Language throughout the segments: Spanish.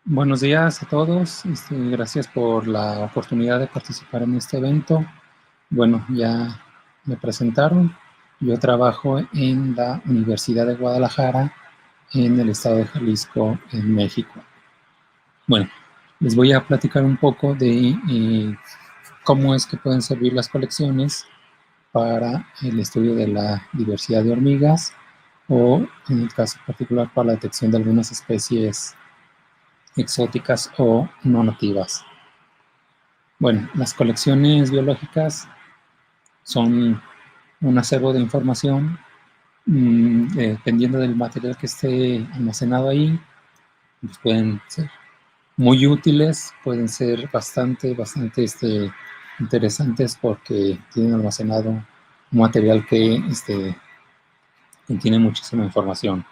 Buenos días a todos. Gracias por la oportunidad de participar en este evento. Bueno, ya me presentaron. Yo trabajo en la Universidad de Guadalajara, en el estado de Jalisco, en México. Bueno, les voy a platicar un poco de cómo es que pueden servir las colecciones para el estudio de la diversidad de hormigas o, en el caso particular, para la detección de algunas especies exóticas o no nativas. Bueno, las colecciones biológicas son un acervo de información dependiendo del material que esté almacenado ahí. Pues pueden ser muy útiles, pueden ser bastante interesantes porque tienen almacenado un material que contiene muchísima información,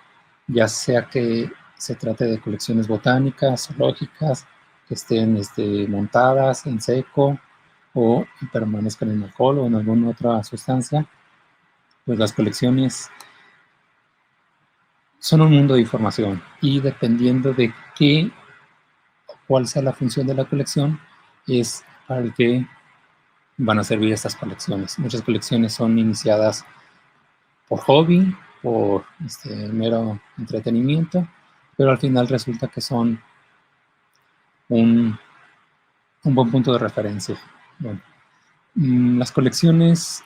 ya sea que se trate de colecciones botánicas, zoológicas, que estén montadas en seco o permanezcan en alcohol o en alguna otra sustancia. Pues las colecciones son un mundo de información y dependiendo de qué o cuál sea la función de la colección, es para el que van a servir estas colecciones. Muchas colecciones son iniciadas por hobby, por mero entretenimiento, pero al final resulta que son un buen punto de referencia. Bueno, las colecciones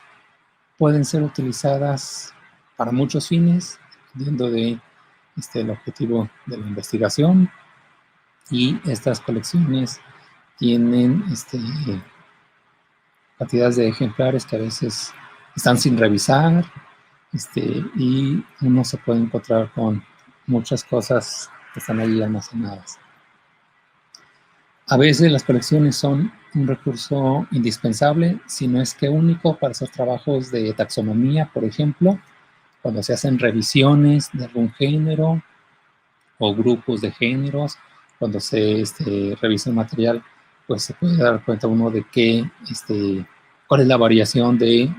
pueden ser utilizadas para muchos fines, dependiendo de el objetivo de la investigación, y estas colecciones tienen cantidades de ejemplares que a veces están sin revisar, y uno se puede encontrar con muchas cosas que están ahí almacenadas. A veces las colecciones son un recurso indispensable, si no es que único, para hacer trabajos de taxonomía, por ejemplo, cuando se hacen revisiones de algún género o grupos de géneros, cuando se revisa el material, pues se puede dar cuenta uno de cuál es la variación de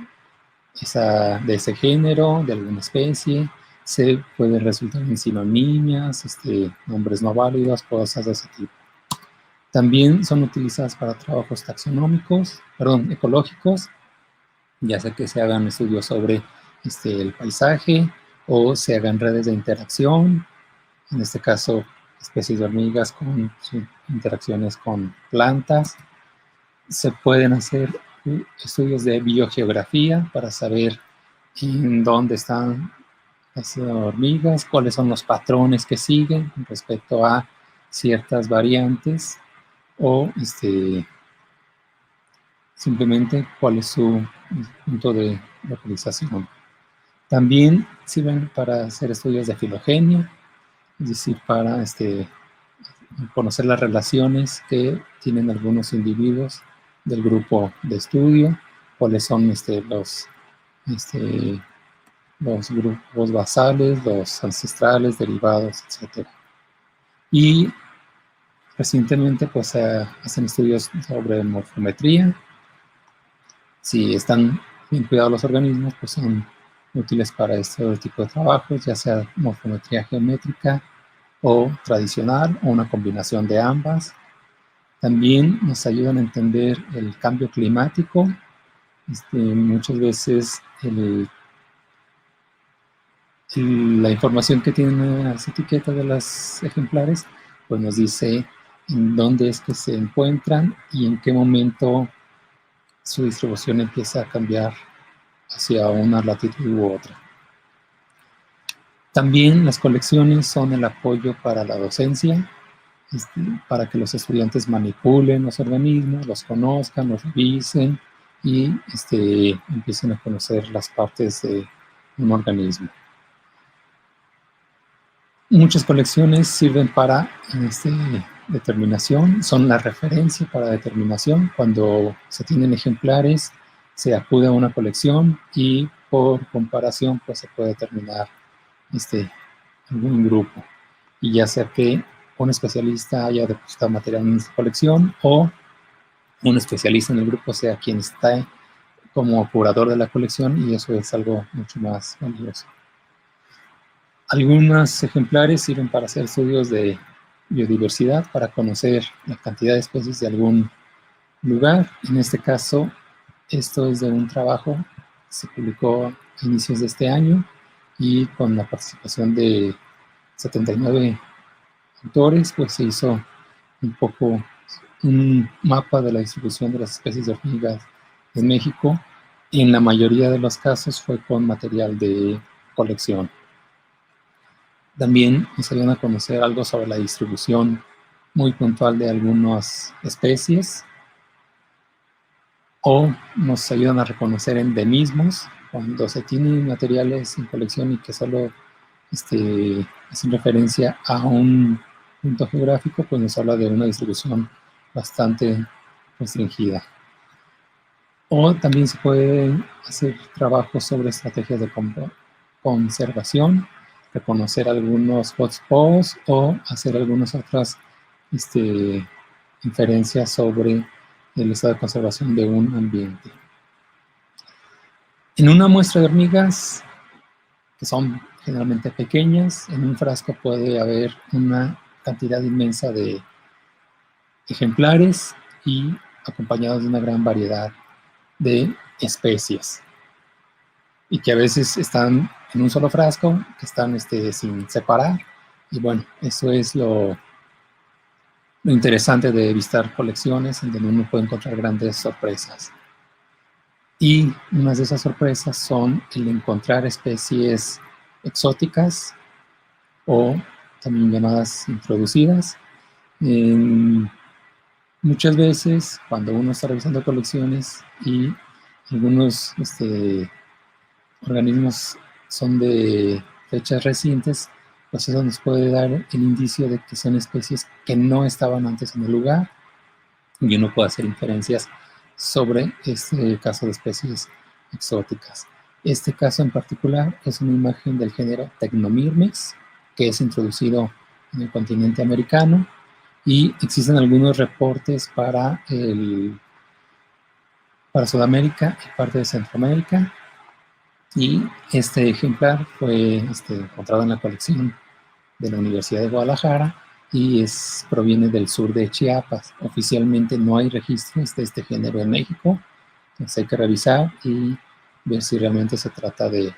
ese género, de alguna especie. Se puede resultar en sinonimias, nombres no válidos, cosas de ese tipo. También son utilizadas para trabajos ecológicos, ya sea que se hagan estudios sobre el paisaje o se hagan redes de interacción, en este caso especies de hormigas con sus interacciones con plantas. Se pueden hacer estudios de biogeografía para saber en dónde están las hormigas, cuáles son los patrones que siguen respecto a ciertas variantes, o simplemente cuál es su punto de localización. También sirven para hacer estudios de filogenia, es decir, para conocer las relaciones que tienen algunos individuos del grupo de estudio, cuáles son los grupos basales, los ancestrales, derivados, etc. Y recientemente pues se hacen estudios sobre morfometría. Si están bien cuidados los organismos, pues son útiles para este tipo de trabajos, ya sea morfometría geométrica o tradicional, o una combinación de ambas. También nos ayudan a entender el cambio climático. Muchas veces la información que tienen las etiquetas de los ejemplares, pues nos dice en dónde es que se encuentran y en qué momento su distribución empieza a cambiar hacia una latitud u otra. También las colecciones son el apoyo para la docencia, para que los estudiantes manipulen los organismos, los conozcan, los revisen y empiecen a conocer las partes de un organismo. Muchas colecciones sirven para determinación, son la referencia para determinación. Cuando se tienen ejemplares, se acude a una colección y por comparación pues se puede determinar algún grupo. Y ya sea que un especialista haya depositado material en esta colección o un especialista en el grupo sea quien está como curador de la colección, y eso es algo mucho más valioso. Algunos ejemplares sirven para hacer estudios de biodiversidad para conocer la cantidad de especies de algún lugar. En este caso, esto es de un trabajo que se publicó a inicios de este año y con la participación de 79 autores, pues se hizo un poco un mapa de la distribución de las especies de hormigas en México. En la mayoría de los casos fue con material de colección. También nos ayudan a conocer algo sobre la distribución muy puntual de algunas especies, o nos ayudan a reconocer endemismos cuando se tienen materiales en colección y que solo hacen referencia a un punto geográfico, pues nos habla de una distribución bastante restringida. O también se pueden hacer trabajos sobre estrategias de conservación, reconocer algunos hotspots o hacer algunas otras inferencias sobre el estado de conservación de un ambiente. En una muestra de hormigas, que son generalmente pequeñas, en un frasco puede haber una cantidad inmensa de ejemplares y acompañados de una gran variedad de especies, y que a veces están en un solo frasco, que están sin separar, y bueno, eso es lo interesante de visitar colecciones en donde uno puede encontrar grandes sorpresas. Y unas de esas sorpresas son el encontrar especies exóticas o también llamadas introducidas. Muchas veces cuando uno está revisando colecciones y algunos organismos son de fechas recientes, pues eso nos puede dar el indicio de que son especies que no estaban antes en el lugar, y uno puede hacer inferencias sobre este caso de especies exóticas. Este caso en particular es una imagen del género Technomyrmex, que es introducido en el continente americano, y existen algunos reportes para Sudamérica y parte de Centroamérica, y este ejemplar fue encontrado en la colección de la Universidad de Guadalajara y proviene del sur de Chiapas. Oficialmente no hay registros de este género en México, entonces hay que revisar y ver si realmente se trata de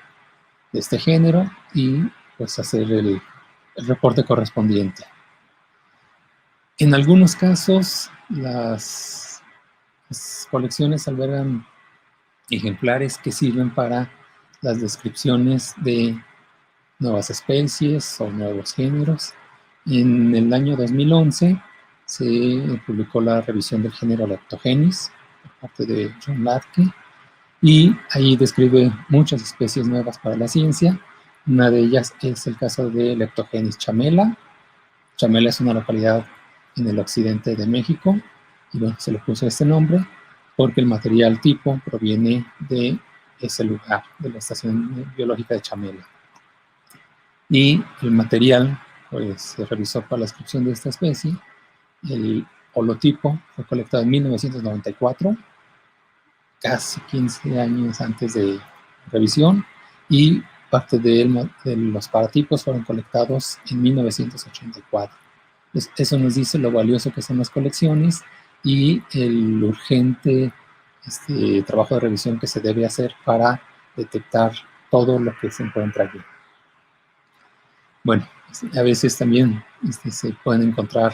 este género y pues hacer el reporte correspondiente. En algunos casos, las colecciones albergan ejemplares que sirven para las descripciones de nuevas especies o nuevos géneros. En el año 2011 se publicó la revisión del género Leptogenis por parte de John Latke, y ahí describe muchas especies nuevas para la ciencia. Una de ellas es el caso de Leptogenis chamela. Chamela es una localidad en el occidente de México, y bueno, se le puso este nombre porque el material tipo proviene de ese lugar, de la estación biológica de Chamela. Y el material, pues, se revisó para la descripción de esta especie. El holotipo fue colectado en 1994, casi 15 años antes de revisión, y parte de los paratipos fueron colectados en 1984. Pues eso nos dice lo valioso que son las colecciones y el urgente trabajo de revisión que se debe hacer para detectar todo lo que se encuentra allí. Bueno, a veces también se pueden encontrar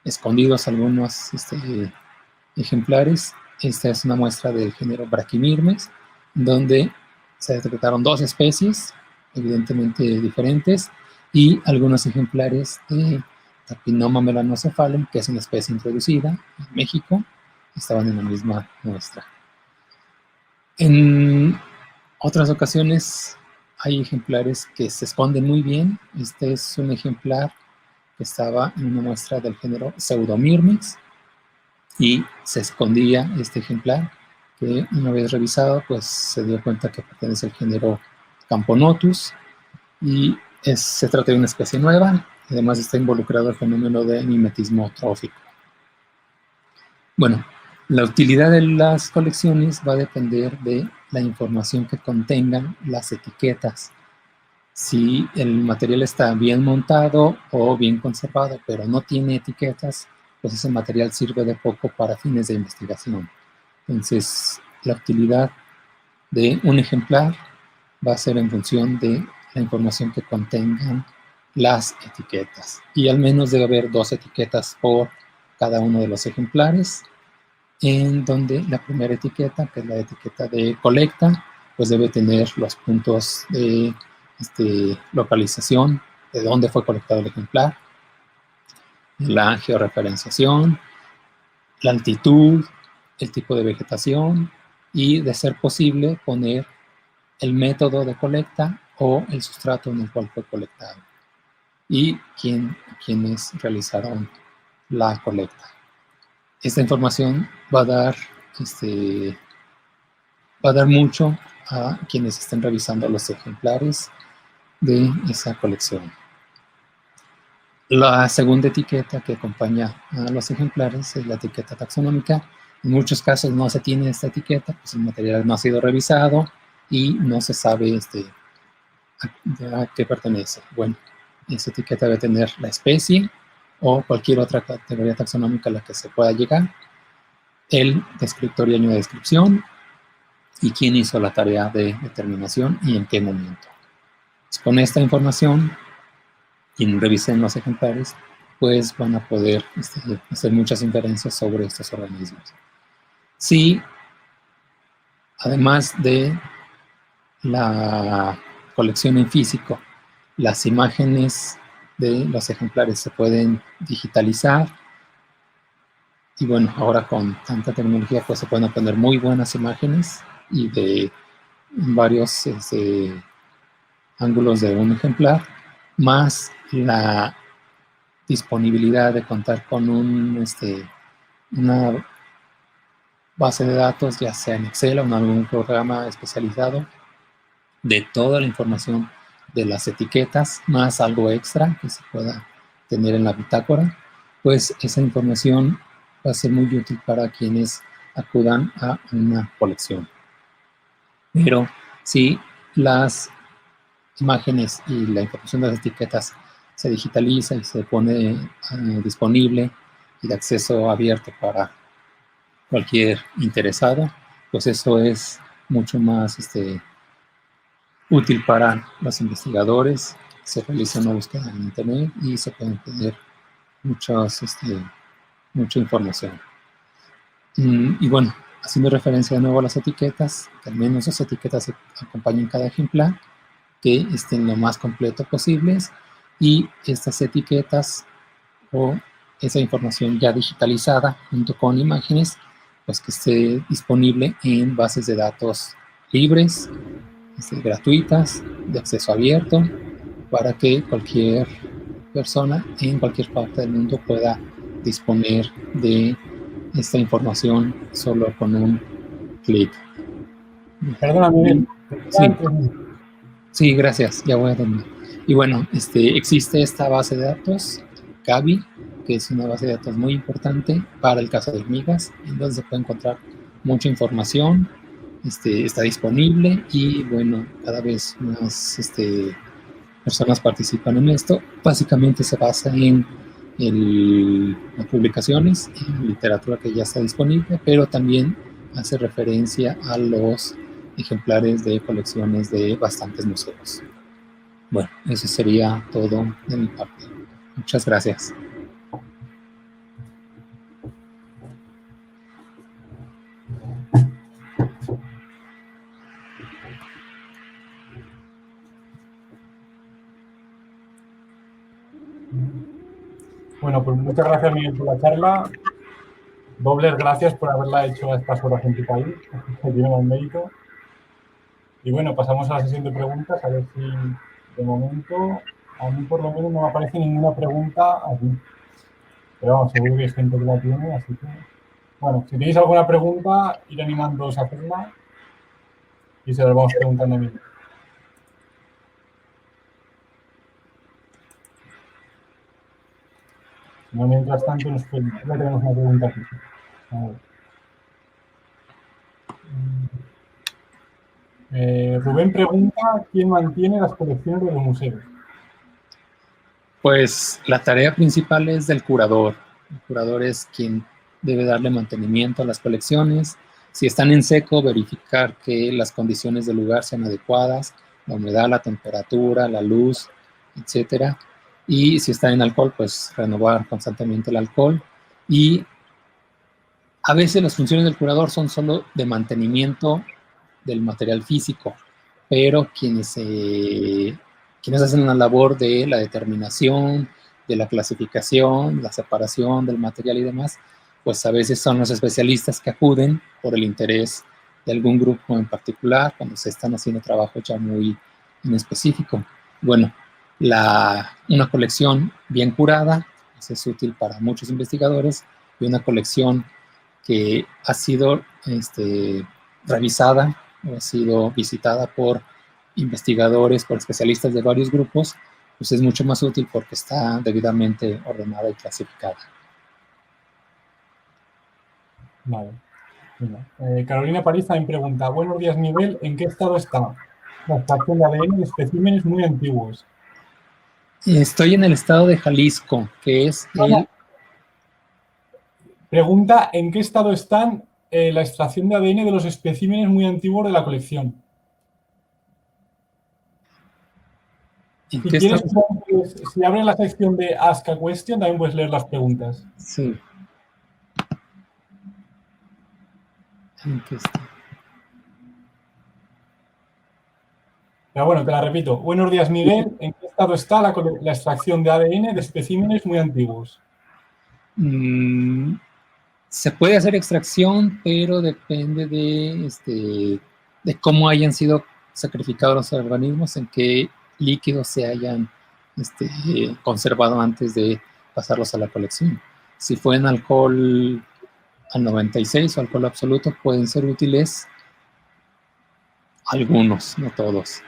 escondidos algunos ejemplares. Esta es una muestra del género Brachymyrmex, donde se detectaron dos especies, evidentemente diferentes, y algunos ejemplares de Tapinoma melanocephalum, que es una especie introducida en México, estaban en la misma muestra. En otras ocasiones hay ejemplares que se esconden muy bien. Este es un ejemplar que estaba en una muestra del género Pseudomyrmex, y se escondía este ejemplar, que una vez revisado pues se dio cuenta que pertenece al género Camponotus, y se trata de una especie nueva. Además está involucrado el fenómeno de mimetismo trófico. Bueno, la utilidad de las colecciones va a depender de la información que contengan las etiquetas. Si el material está bien montado o bien conservado, pero no tiene etiquetas, pues ese material sirve de poco para fines de investigación. Entonces, la utilidad de un ejemplar va a ser en función de la información que contengan las etiquetas. Y al menos debe haber 2 etiquetas por cada uno de los ejemplares, en donde la primera etiqueta, que es la etiqueta de colecta, pues debe tener los puntos de localización, de dónde fue colectado el ejemplar, la georreferenciación, la altitud, el tipo de vegetación y, de ser posible, poner el método de colecta o el sustrato en el cual fue colectado y quienes realizaron la colecta. Esta información va a dar mucho a quienes estén revisando los ejemplares de esa colección. La segunda etiqueta que acompaña a los ejemplares es la etiqueta taxonómica. En muchos casos no se tiene esta etiqueta, pues el material no ha sido revisado y no se sabe a qué pertenece. Bueno, esa etiqueta debe tener la especie o cualquier otra categoría taxonómica a la que se pueda llegar, el descriptor y año de descripción y quién hizo la tarea de determinación y en qué momento. Pues con esta información, quien revisen los ejemplares, pues van a poder hacer muchas inferencias sobre estos organismos. Si, además de la colección en físico, las imágenes de los ejemplares se pueden digitalizar, y bueno, ahora con tanta tecnología pues se pueden obtener muy buenas imágenes y de varios ángulos de un ejemplar, más la disponibilidad de contar con una base de datos, ya sea en Excel o en algún programa especializado, de toda la información de las etiquetas, más algo extra que se pueda tener en la bitácora, pues esa información va a ser muy útil para quienes acudan a una colección. Pero si las imágenes y la información de las etiquetas se digitaliza y se pone disponible y de acceso abierto para cualquier interesado, pues eso es mucho más útil para los investigadores. Se realiza una búsqueda en internet y se pueden tener mucha información. Y bueno, haciendo referencia de nuevo a las etiquetas, que al menos 2 etiquetas acompañen cada ejemplar, que estén lo más completo posibles, y estas etiquetas o esa información ya digitalizada junto con imágenes, pues que esté disponible en bases de datos libres, gratuitas, de acceso abierto, para que cualquier persona en cualquier parte del mundo pueda disponer de esta información solo con un clic. Perdona, Miguel. Sí, sí, gracias, ya voy a terminar. Y bueno, existe esta base de datos, Gabi, que es una base de datos muy importante para el caso de hormigas, en donde se puede encontrar mucha información, está disponible y bueno, cada vez más personas participan en esto. Básicamente se basa en las publicaciones, en literatura que ya está disponible, pero también hace referencia a los ejemplares de colecciones de bastantes museos. Bueno, eso sería todo de mi parte. Muchas gracias. Bueno, pues muchas gracias, Miguel, por la charla. Dobles gracias por haberla hecho a estas horas en tu país, que tiene más mérito. Y bueno, pasamos a la sesión de preguntas, a ver si de momento, a mí por lo menos no me aparece ninguna pregunta aquí. Pero vamos, seguro que hay gente que la tiene, así que... Bueno, si tenéis alguna pregunta, ir animándoos a hacerla y se las vamos preguntando a mí. No, mientras tanto, ya tenemos una pregunta aquí. A ver. Rubén pregunta, ¿quién mantiene las colecciones de los museos? Pues la tarea principal es del curador. El curador es quien debe darle mantenimiento a las colecciones. Si están en seco, verificar que las condiciones del lugar sean adecuadas, la humedad, la temperatura, la luz, etcétera. Y si están en alcohol, pues renovar constantemente el alcohol. Y a veces las funciones del curador son solo de mantenimiento del material físico, pero quienes hacen una labor de la determinación, de la clasificación, la separación del material y demás, pues a veces son los especialistas que acuden por el interés de algún grupo en particular, cuando se están haciendo trabajos ya muy en específico. Bueno, una colección bien curada pues es útil para muchos investigadores, y una colección que ha sido revisada o ha sido visitada por investigadores, por especialistas de varios grupos, pues es mucho más útil porque está debidamente ordenada y clasificada. Vale. Carolina París también pregunta, buenos días, Miguel, ¿en qué estado está la extracción de ADN de especímenes muy antiguos? Estoy en el estado de Jalisco, que es el... Pregunta, ¿en qué estado están la extracción de ADN de los especímenes muy antiguos de la colección? ¿En Si qué quieres, estamos? si abren la sección de Ask a Question, también puedes leer las preguntas. Sí. ¿En qué está? Pero bueno, te la repito. Buenos días, Miguel. ¿En qué estado está la extracción de ADN de especímenes muy antiguos? Se puede hacer extracción, pero depende de cómo hayan sido sacrificados los organismos, en qué líquidos se hayan conservado antes de pasarlos a la colección. Si fue en alcohol al 96 o alcohol absoluto, pueden ser útiles algunos, no todos.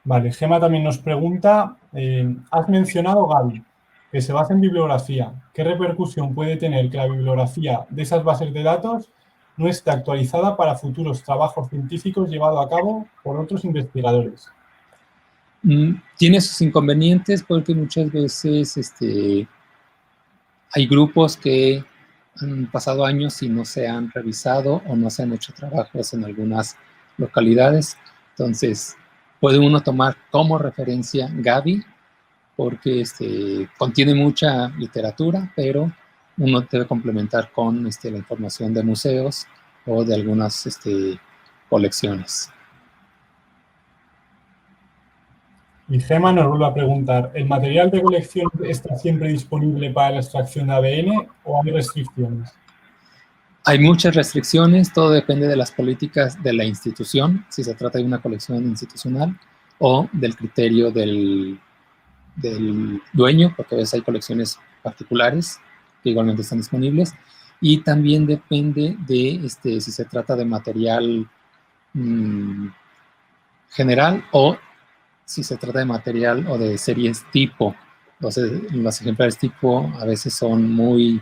Vale, Gema también nos pregunta, has mencionado Gavi, que se basa en bibliografía. ¿Qué repercusión puede tener que la bibliografía de esas bases de datos no esté actualizada para futuros trabajos científicos llevados a cabo por otros investigadores? Tiene sus inconvenientes porque muchas veces hay grupos que han pasado años y no se han revisado o no se han hecho trabajos en algunas localidades. Entonces, puede uno tomar como referencia Gavi porque contiene mucha literatura, pero uno debe complementar con la información de museos o de algunas colecciones. Y Gema nos vuelve a preguntar, ¿el material de colección está siempre disponible para la extracción de ADN o hay restricciones? Hay muchas restricciones, todo depende de las políticas de la institución, si se trata de una colección institucional, o del criterio del dueño, porque a veces hay colecciones particulares que igualmente están disponibles, y también depende de si se trata de material general o si se trata de material o de series tipo. Los ejemplares tipo a veces son muy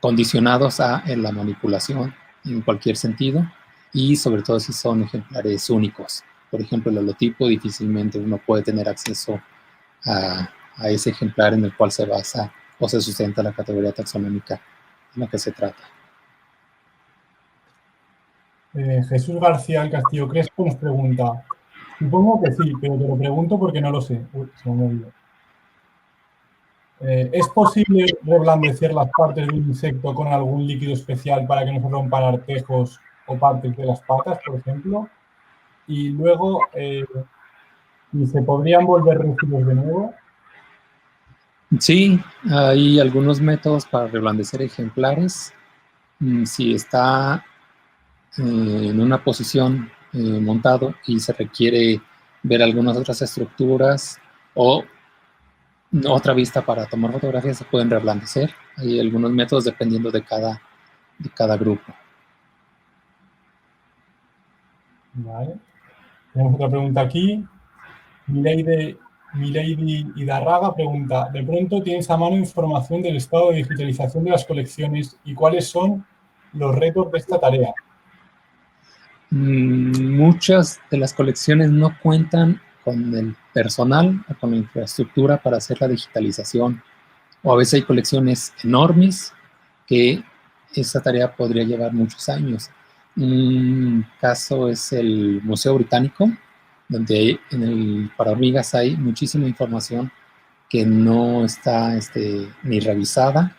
condicionados a la manipulación en cualquier sentido, y sobre todo si son ejemplares únicos. Por ejemplo, el holotipo difícilmente uno puede tener acceso a ese ejemplar en el cual se basa o se sustenta la categoría taxonómica en la que se trata. Jesús García del Castillo Crespo nos pregunta, supongo que sí, pero te lo pregunto porque no lo sé. Uy, se me ha movido. ¿Es posible reblandecer las partes de un insecto con algún líquido especial para que no se rompan artejos o partes de las patas, por ejemplo? Y luego, ¿se podrían volver rígidos de nuevo? Sí, hay algunos métodos para reblandecer ejemplares. Si está en una posición montado y se requiere ver algunas otras estructuras o otra vista para tomar fotografías, se pueden reblandecer. Hay algunos métodos dependiendo de cada grupo. Vale. Tenemos otra pregunta aquí. Mireide Milady Idarraga pregunta, ¿de pronto tienes a mano información del estado de digitalización de las colecciones y cuáles son los retos de esta tarea? Muchas de las colecciones no cuentan con el personal o con la infraestructura para hacer la digitalización. O a veces hay colecciones enormes que esa tarea podría llevar muchos años. Un caso es el Museo Británico, donde en el Parahormigas hay muchísima información que no está ni revisada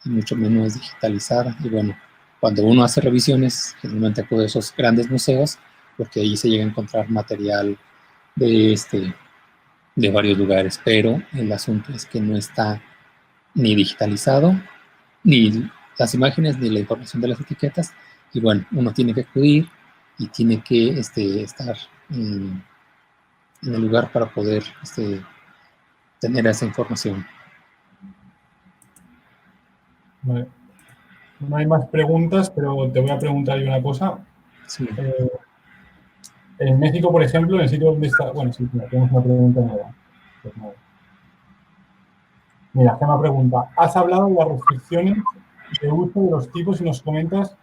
y mucho menos digitalizada. Y bueno, cuando uno hace revisiones, generalmente acude a esos grandes museos, porque ahí se llega a encontrar material de, de varios lugares, pero el asunto es que no está ni digitalizado, ni las imágenes, ni la información de las etiquetas, y bueno, uno tiene que acudir y tiene que estar en el lugar para poder tener esa información. Vale. No hay más preguntas, pero te voy a preguntar yo una cosa. Sí. En México, por ejemplo, en el sitio donde está... Bueno, sí, mira, tenemos una pregunta nueva. Pues nada. Mira, Gemma pregunta, has hablado de las restricciones de uso de los tipos y nos comentas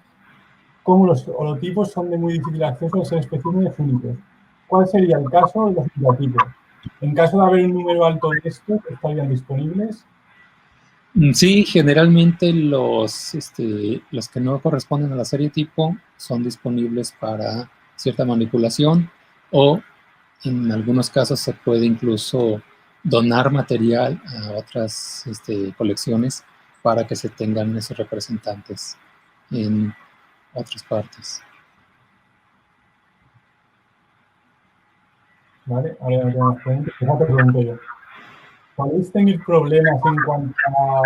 cómo los holotipos son de muy difícil acceso al ser especímenes únicos. ¿Cuál sería el caso de los hidrotipos? En caso de haber un número alto de estos, ¿estarían disponibles? Sí, generalmente los que no corresponden a la serie tipo son disponibles para cierta manipulación o en algunos casos se puede incluso donar material a otras colecciones para que se tengan esos representantes en otras partes. Vale, ahora ya no tenemos preguntas. Fíjate, pregunto yo. ¿Podéis tener problemas en cuanto a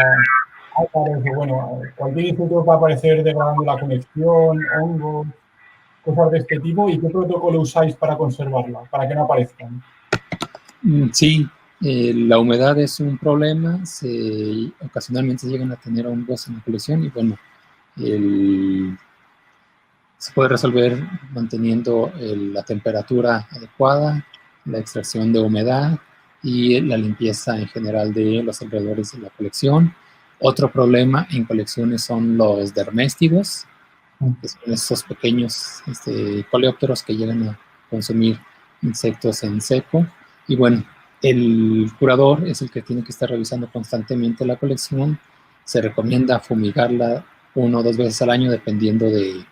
ácaros o, bueno, cualquier instituto va a aparecer degradando la conexión, hongos, cosas de este tipo? ¿Y qué protocolo usáis para conservarla, para que no aparezcan? Sí, la humedad es un problema, ocasionalmente se llegan a tener hongos en la colección y bueno, se puede resolver manteniendo la temperatura adecuada, la extracción de humedad y la limpieza en general de los alrededores de la colección. Otro problema en colecciones son los derméstidos, que son esos pequeños coleópteros que llegan a consumir insectos en seco. Y bueno, el curador es el que tiene que estar revisando constantemente la colección. Se recomienda fumigarla 1 o 2 veces al año, dependiendo de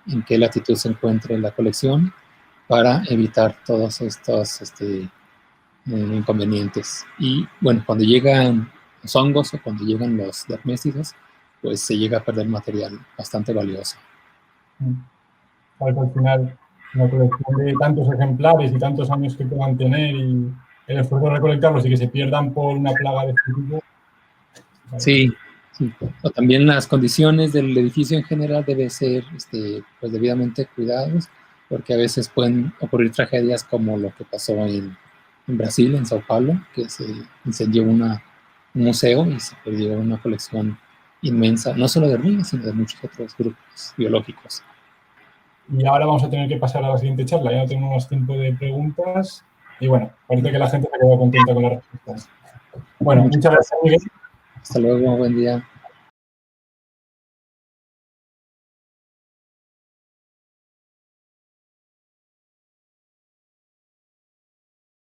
en qué latitud se encuentre la colección, para evitar todos estos inconvenientes. Y bueno, cuando llegan los hongos o cuando llegan los derméstidos, pues se llega a perder material bastante valioso. Para al final una colección de tantos ejemplares y tantos años que puedan tener y el esfuerzo de recolectarlos y que se pierdan por una plaga de este tipo. Sí, sí. O también las condiciones del edificio en general deben ser pues debidamente cuidados, porque a veces pueden ocurrir tragedias como lo que pasó en Brasil, en Sao Paulo, que se incendió un museo y se perdió una colección inmensa, no solo de hormigas, sino de muchos otros grupos biológicos. Y ahora vamos a tener que pasar a la siguiente charla. Ya no tenemos más tiempo de preguntas. Y bueno, parece que la gente se ha quedado contenta con las respuestas. Bueno, muchas gracias, Miguel. Hasta luego, buen día.